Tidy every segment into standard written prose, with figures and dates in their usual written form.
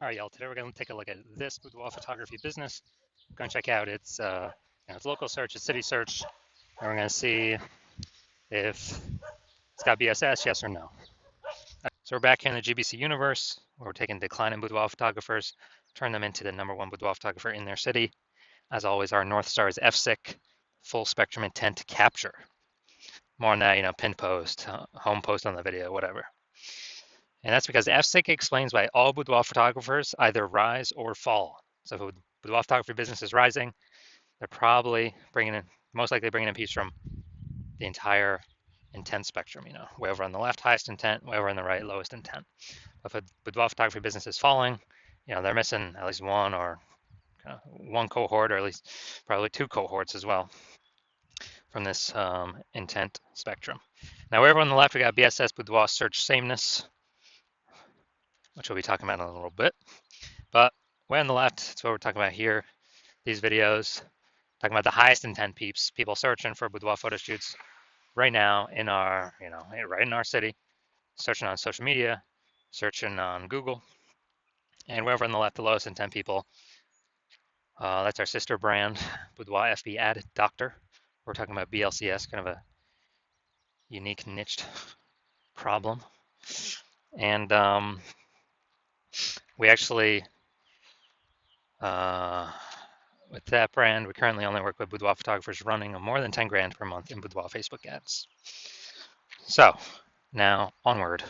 All right, y'all. Today we're going to take a look at this boudoir photography business. We're going to check out its local search, its city search, and we're going to see if it's got BSS, yes or no. So we're back here in the GBC universe, where we're taking declining boudoir photographers, turn them into the #1 boudoir photographer in their city. As always, our North Star is FSIC, full spectrum intent capture. More on that, pinned post, home post on the video, whatever. And that's because FSIC explains why all boudoir photographers either rise or fall. So if a boudoir photography business is rising, they're probably most likely bringing in piece from the entire intent spectrum, way over on the left, highest intent, way over on the right, lowest intent. If a boudoir photography business is falling, they're missing at least one or one cohort, or at least probably two cohorts as well from this intent spectrum. Now, way over on the left, we got BSS, boudoir search sameness, which we'll be talking about in a little bit. But way on the left, that's what we're talking about here. These videos, talking about the highest intent peeps, people searching for boudoir photo shoots right now in our, right in our city, searching on social media, searching on Google. And way over on the left, the lowest intent people, that's our sister brand, Boudoir FB Ad Doctor. We're talking about BLCS, kind of a unique niched problem. And we actually, with that brand, we currently only work with boudoir photographers running more than 10 grand per month in boudoir Facebook ads. So now onward.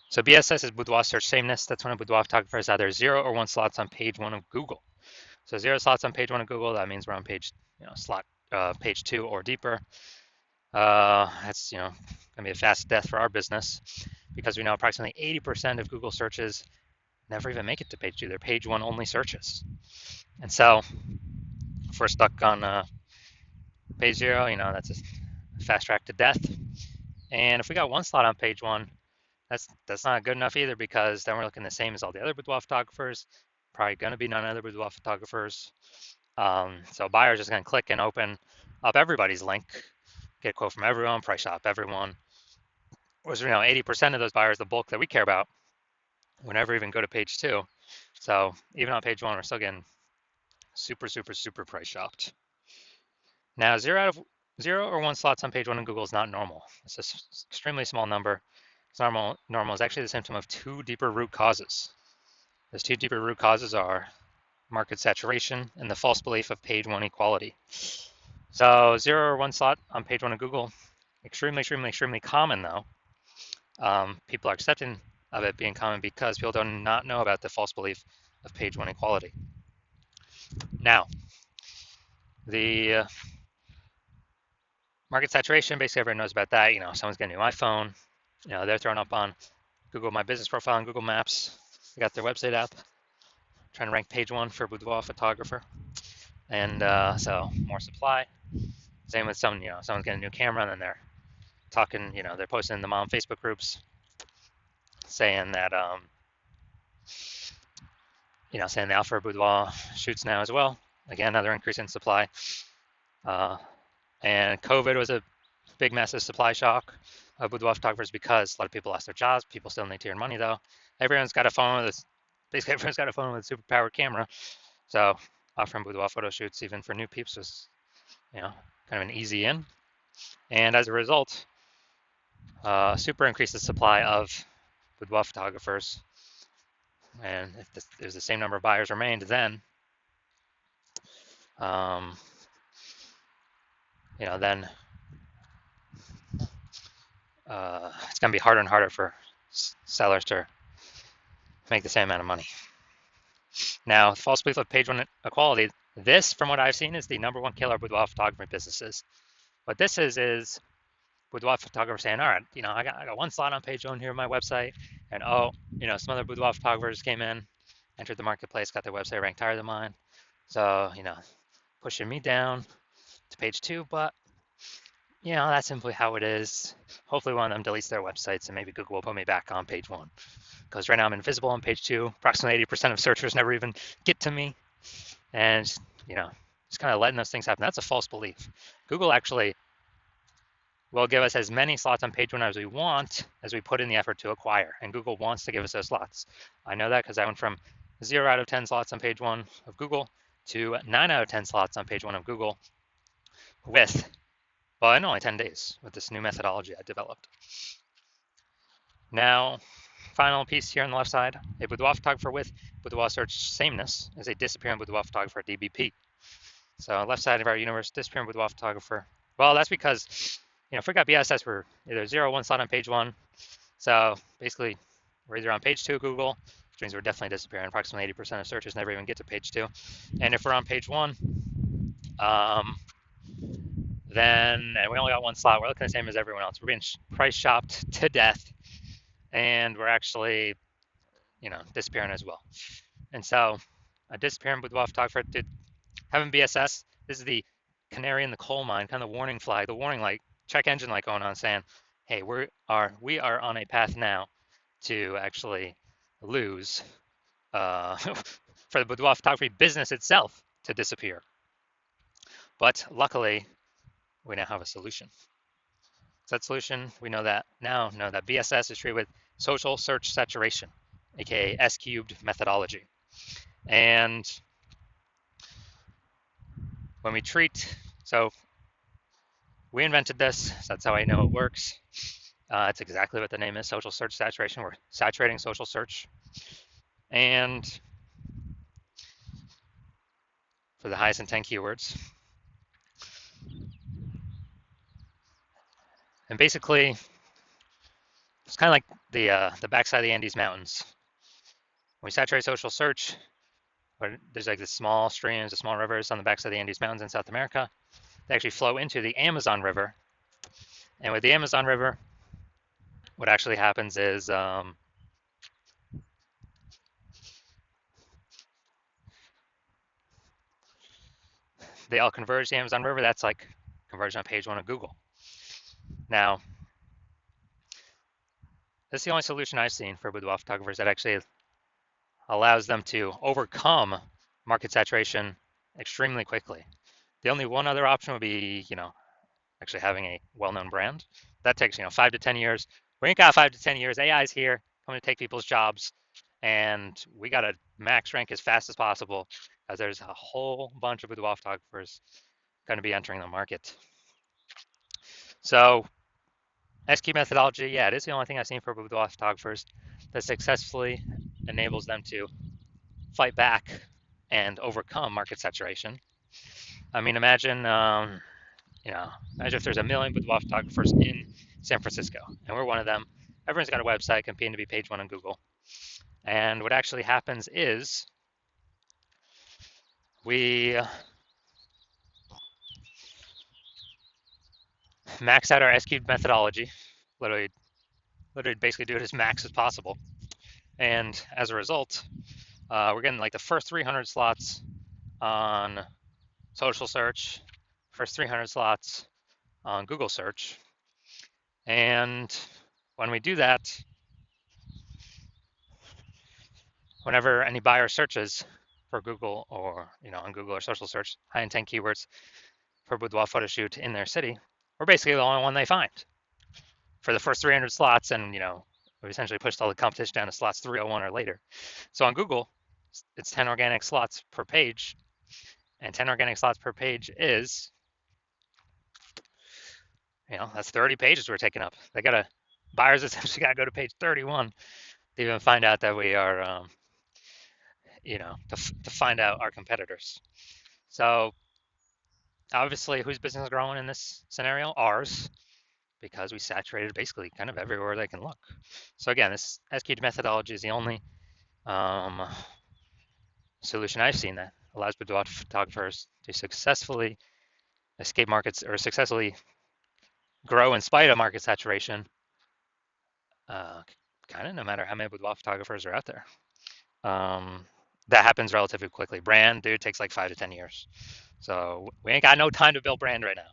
So BSS is boudoir search sameness. That's when a boudoir photographer has either 0 or 1 slots on page 1 of Google. So 0 slots on page 1 of Google, that means we're on page, page 2 or deeper. That's gonna be a fast death for our business, because we know approximately 80% of Google searches never even make it to page 2. They're page 1 only searches. And so if we're stuck on page 0, that's a fast track to death. And if we got 1 slot on page 1, that's not good enough either, because then we're looking the same as all the other boudoir photographers. Probably going to be none other boudoir photographers. So buyers just going to click and open up everybody's link, get a quote from everyone, price shop everyone. Whereas 80% of those buyers, the bulk that we care about, would never even go to page 2. So even on page 1, we're still getting super, super, super price shopped. Now, 0 or 1 slots on page 1 in Google is not normal. It's an extremely small number. It's normal is actually the symptom of 2 deeper root causes. Those 2 deeper root causes are market saturation and the false belief of page 1 equality. So 0 or 1 slot on page 1 of Google, extremely, extremely, extremely common though. People are accepting of it being common because people do not know about the false belief of page 1 equality. Now, the market saturation, basically everyone knows about that. Someone's getting a new iPhone, they're throwing up on Google My Business profile on Google Maps. They got their website up, trying to rank page 1 for boudoir photographer. And so more supply. Same with someone's getting a new camera, and then they're talking, they're posting in the mom Facebook groups saying that, saying the alpha boudoir shoots now as well. Again, another increase in supply. And COVID was a big, massive supply shock of boudoir photographers, because a lot of people lost their jobs. People still need to earn money though. Everyone's got a phone with basically everyone's got a phone with a super powered camera. So offering boudoir photo shoots even for new peeps was, kind of an easy in. And as a result, super increased the supply of boudoir photographers. And if there's the same number of buyers remained, then then it's going to be harder and harder for sellers to make the same amount of money. Now, false belief of page 1 equality, this, from what I've seen, is the #1 killer of boudoir photography businesses. What this is boudoir photographers saying, all right, I got 1 slot on page 1 here on my website, and some other boudoir photographers came in, entered the marketplace, got their website ranked higher than mine. So, pushing me down to page 2, but that's simply how it is. Hopefully one of them deletes their websites, and maybe Google will put me back on page 1. Because right now I'm invisible on page 2. Approximately 80% of searchers never even get to me. And, just kind of letting those things happen. That's a false belief. Google actually will give us as many slots on page one as we want, as we put in the effort to acquire. And Google wants to give us those slots. I know that because I went from 0 out of 10 slots on page one of Google to 9 out of 10 slots on page one of Google with, well, in only 10 days with this new methodology I developed. Now, final piece here on the left side, a boudoir photographer with boudoir search sameness is a disappearing boudoir photographer, DBP. So left side of our universe, disappearing boudoir photographer. Well, that's because, if we got BSS, we're either 0 or 1 slot on page one. So basically, we're either on page 2 of Google, which means we're definitely disappearing. Approximately 80% of searches never even get to page 2. And if we're on page 1, then and we only got 1 slot, we're looking the same as everyone else. We're being price shopped to death, and we're actually, disappearing as well. And so a disappearing boudoir photographer did having BSS. This is the canary in the coal mine, kind of the warning flag, the warning light, check engine light going on, saying, hey, we are on a path now to actually lose for the boudoir photography business itself to disappear. But luckily, we now have a solution. So that solution, we know that BSS is treated with social search saturation, aka S-cubed methodology. And when we treat, so we invented this, so that's how I know it works. It's exactly what the name is, social search saturation. We're saturating social search. And for the highest intent keywords. And basically, it's kind of like the backside of the Andes Mountains. When we saturate social search, there's like these small streams, the small rivers on the backside of the Andes Mountains in South America. They actually flow into the Amazon River. And with the Amazon River, what actually happens is they all converge to the Amazon River. That's like conversion on page one of Google. Now, this is the only solution I've seen for boudoir photographers that actually allows them to overcome market saturation extremely quickly. The only one other option would be, actually having a well-known brand. That takes, 5 to 10 years. We ain't got 5 to 10 years. AI's here, coming to take people's jobs, and we got to max rank as fast as possible, as there's a whole bunch of boudoir photographers going to be entering the market. So S-cube methodology, yeah, it is the only thing I've seen for boudoir photographers that successfully enables them to fight back and overcome market saturation. I mean, imagine, imagine if there's a million boudoir photographers in San Francisco, and we're one of them. Everyone's got a website competing to be page one on Google. And what actually happens is we max out our S-cubed methodology, literally basically do it as max as possible. And as a result, we're getting like the first 300 slots on social search, first 300 slots on Google search. And when we do that, whenever any buyer searches for Google or, on Google or social search, high intent keywords for boudoir photo shoot in their city, we're basically the only one they find for the first 300 slots. And, we essentially pushed all the competition down to slots 301 or later. So on Google, it's 10 organic slots per page, and 10 organic slots per page is, that's 30 pages we're taking up. Buyers essentially got to go to page 31 to even find out that we are, to find out our competitors. So obviously, whose business is growing in this scenario? Ours, because we saturated basically kind of everywhere they can look. So again, this S-cubed methodology is the only solution I've seen that allows boudoir photographers to successfully escape markets or successfully grow in spite of market saturation, kind of no matter how many boudoir photographers are out there. That happens relatively quickly. Brand, dude, takes like 5 to 10 years. So we ain't got no time to build brand right now.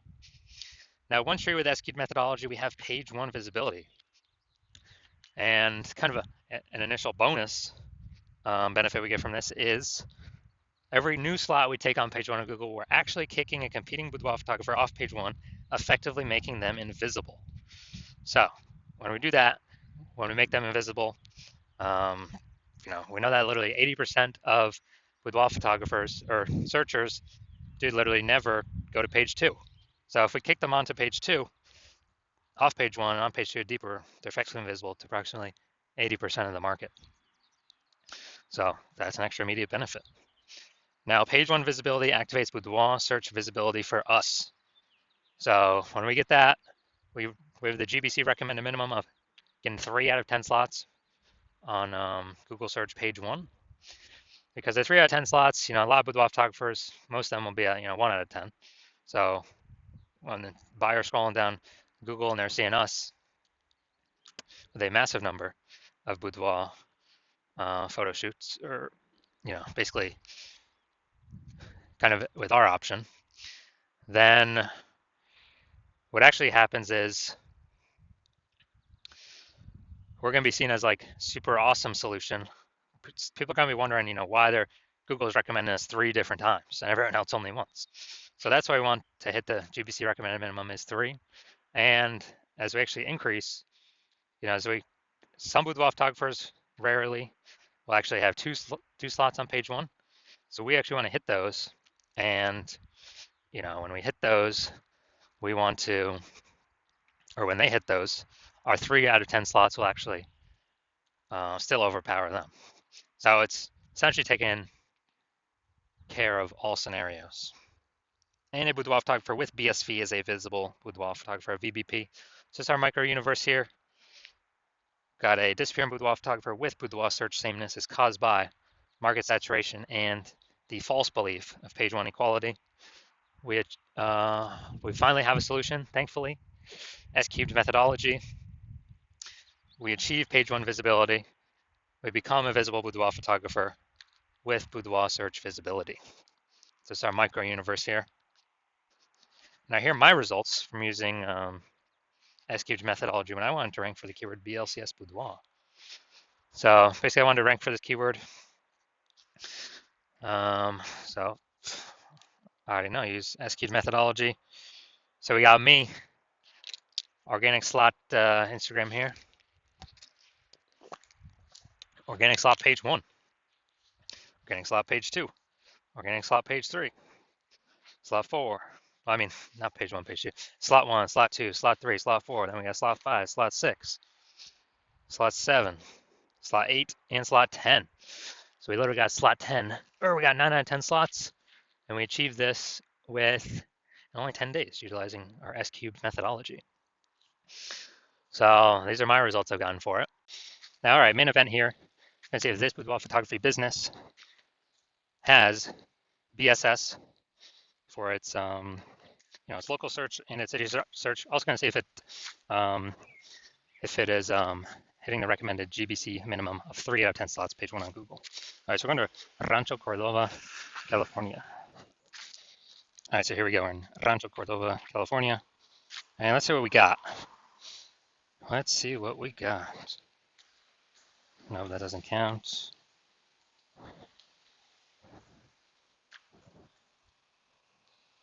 Now, once you're with S-cubed methodology, we have page one visibility. And kind of an initial bonus benefit we get from this is every new slot we take on page one of Google, we're actually kicking a competing boudoir photographer off page one, effectively making them invisible. So when we do that, when we make them invisible, um, we know that literally 80% of boudoir photographers or searchers do literally never go to page two. So if we kick them onto page two, off page one, on page two, deeper, they're effectively invisible to approximately 80% of the market. So that's an extra immediate benefit. Now, page one visibility activates boudoir search visibility for us. So when we get that, we have the GBC recommended minimum of getting 3 out of 10 slots on Google search page one. Because the 3 out of 10 slots, a lot of boudoir photographers, most of them will be at 1 out of 10. So when the buyer's scrolling down Google and they're seeing us with a massive number of boudoir photo shoots, or basically kind of with our option, then what actually happens is we're going to be seen as like super awesome solution. People are going to be wondering, why Google is recommending us 3 different times and everyone else only once. So that's why we want to hit the GBC recommended minimum is 3. And as we actually increase, some boudoir photographers rarely will actually have two slots on page one. So we actually want to hit those. And, when we hit those, we want to, or when they hit those, our 3 out of 10 slots will actually still overpower them. So it's essentially taking care of all scenarios. And a boudoir photographer with BSV is a visible boudoir photographer, VBP. So it's our micro universe here. Got a disappearing boudoir photographer with boudoir search sameness is caused by market saturation and the false belief of page one equality. We finally have a solution, thankfully. S-cubed methodology. We achieve page one visibility. We become a visible boudoir photographer with boudoir search visibility. So it's our micro universe here. Now here are my results from using S-cubed methodology when I wanted to rank for the keyword BLCS boudoir. So basically I wanted to rank for this keyword. So I already know, use S-cubed methodology. So we got me, organic slot Instagram here. Organic slot page 1. Organic slot page 2. Organic slot page 3. Slot 4. Well, I mean, not page 1, page 2. Slot 1, slot 2, slot 3, slot 4. Then we got slot 5, slot 6, slot 7, slot 8, and slot 10. So we literally got slot 10, or we got 9 out of 10 slots, and we achieved this with only 10 days utilizing our S-cubed methodology. So these are my results I've gotten for it. Now, all right, main event here. Let's see if this boudoir photography business has BSS for its its local search and its city search. I was going to see if it is hitting the recommended GBC minimum of 3 out of 10 slots, page 1 on Google. All right, so we're going to Rancho Cordova, California. All right, so here we go. We're in Rancho Cordova, California, and let's see what we got. Let's see what we got. No, that doesn't count.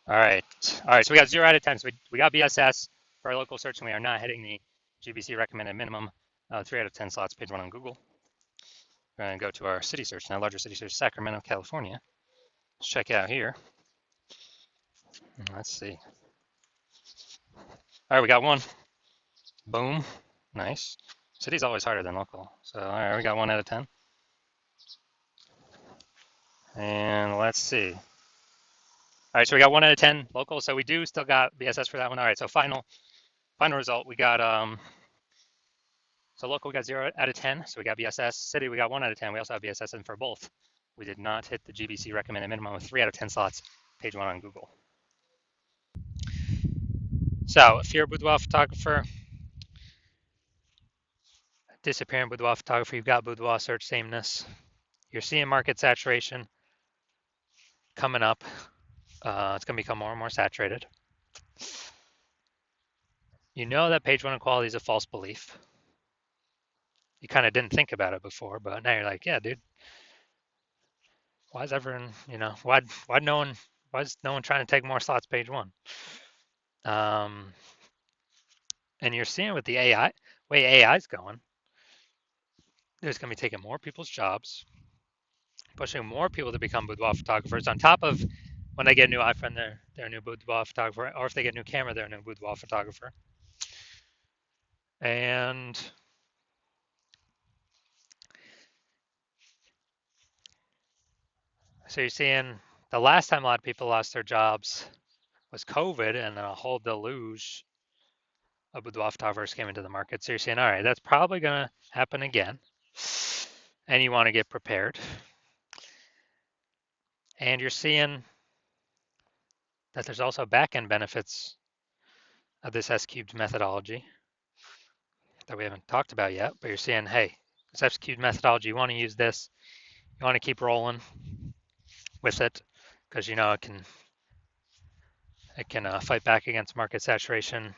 All right. So we got 0 out of 10. So we got BSS for our local search, and we are not hitting the GBC recommended minimum 3 out of 10 slots, page 1 on Google. We're going to go to our city search now, larger city search, Sacramento, California. Let's check out here. Let's see. All right, we got 1. Boom. Nice. City's always harder than local. So, all right, we got 1 out of 10. And let's see. All right, so we got 1 out of 10 local. So we do still got BSS for that one. All right, so final result, we got so local we got 0 out of 10. So we got BSS. City we got 1 out of 10. We also have BSS, and for both, we did not hit the GBC recommended minimum of 3 out of 10 slots, page 1 on Google. So if you're a boudoir photographer, disappearing boudoir photographer, you've got boudoir search sameness. You're seeing market saturation coming up. It's going to become more and more saturated. You know that page 1 equality is a false belief. You kind of didn't think about it before, but now you're like, yeah, dude. Why is everyone, why is no one trying to take more slots page 1? And you're seeing with the AI, way AI's going, there's going to be taking more people's jobs, pushing more people to become boudoir photographers. On top of when they get a new iPhone, they're a new boudoir photographer, or if they get a new camera, they're a new boudoir photographer. And so you're seeing the last time a lot of people lost their jobs was COVID, and a whole deluge of boudoir photographers came into the market. So you're saying, all right, that's probably going to happen again, and you want to get prepared. And you're seeing that there's also back-end benefits of this S-cubed methodology that we haven't talked about yet, but you're seeing, hey, this S-cubed methodology, you want to use this, you want to keep rolling with it, because you know it can fight back against market saturation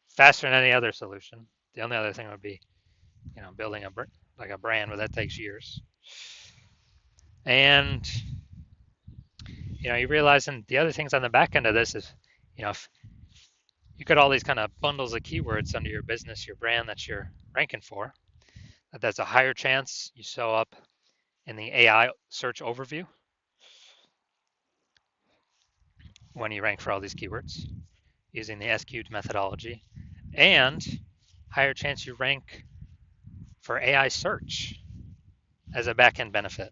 faster than any other solution. The only other thing would be, building like a brand, but that takes years. And you realizing the other things on the back end of this is, if you got all these kind of bundles of keywords under your business, your brand that you're ranking for, that's a higher chance you show up in the AI search overview when you rank for all these keywords using the S-cubed methodology, and higher chance you rank for AI search as a back-end benefit.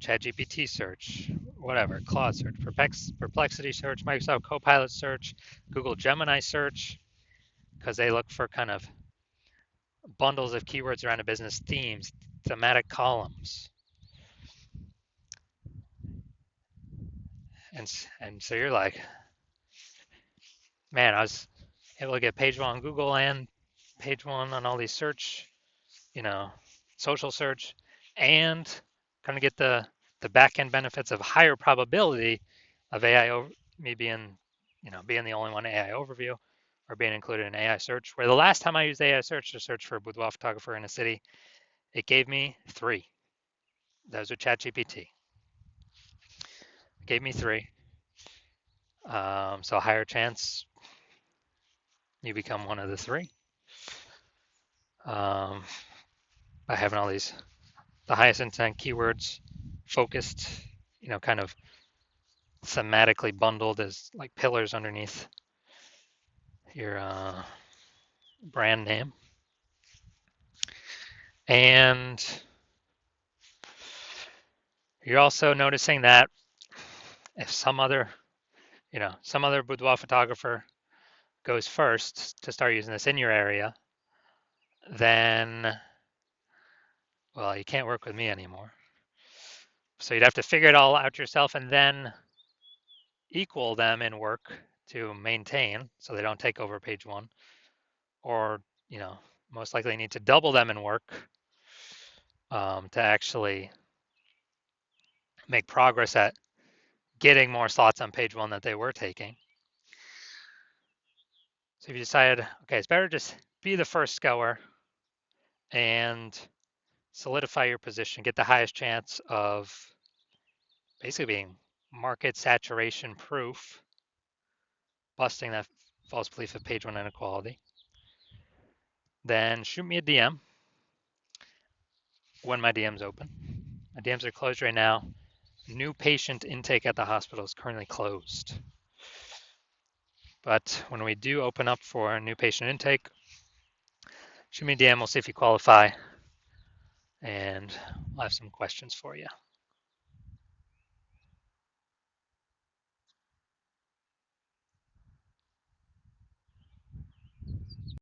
ChatGPT search, whatever, Claude search, Perplexity search, Microsoft Copilot search, Google Gemini search, because they look for kind of bundles of keywords around a business, themes, thematic columns. And so you're like, man, I was able to get page one on Google and page one on all these search, social search, and kind of get the back end benefits of higher probability of AI me being, being the only one AI overview or being included in AI search. Where the last time I used AI search to search for a boudoir photographer in a city, it gave me 3. Those are ChatGPT. It gave me 3. So a higher chance you become one of the 3 by having all these the highest intent keywords focused, kind of thematically bundled as like pillars underneath your brand name. And you're also noticing that if some other boudoir photographer goes first to start using this in your area, then, well, you can't work with me anymore. So you'd have to figure it all out yourself and then equal them in work to maintain so they don't take over page one, or, most likely need to double them in work to actually make progress at getting more slots on page one that they were taking. So if you decide, okay, it's better just be the first goer and solidify your position, get the highest chance of basically being market saturation proof, busting that false belief of page one inequality, then shoot me a DM when my DM's open. My DMs are closed right now. New patient intake at the hospital is currently closed. But when we do open up for a new patient intake, shoot me a DM, we'll see if you qualify, and I'll have some questions for you.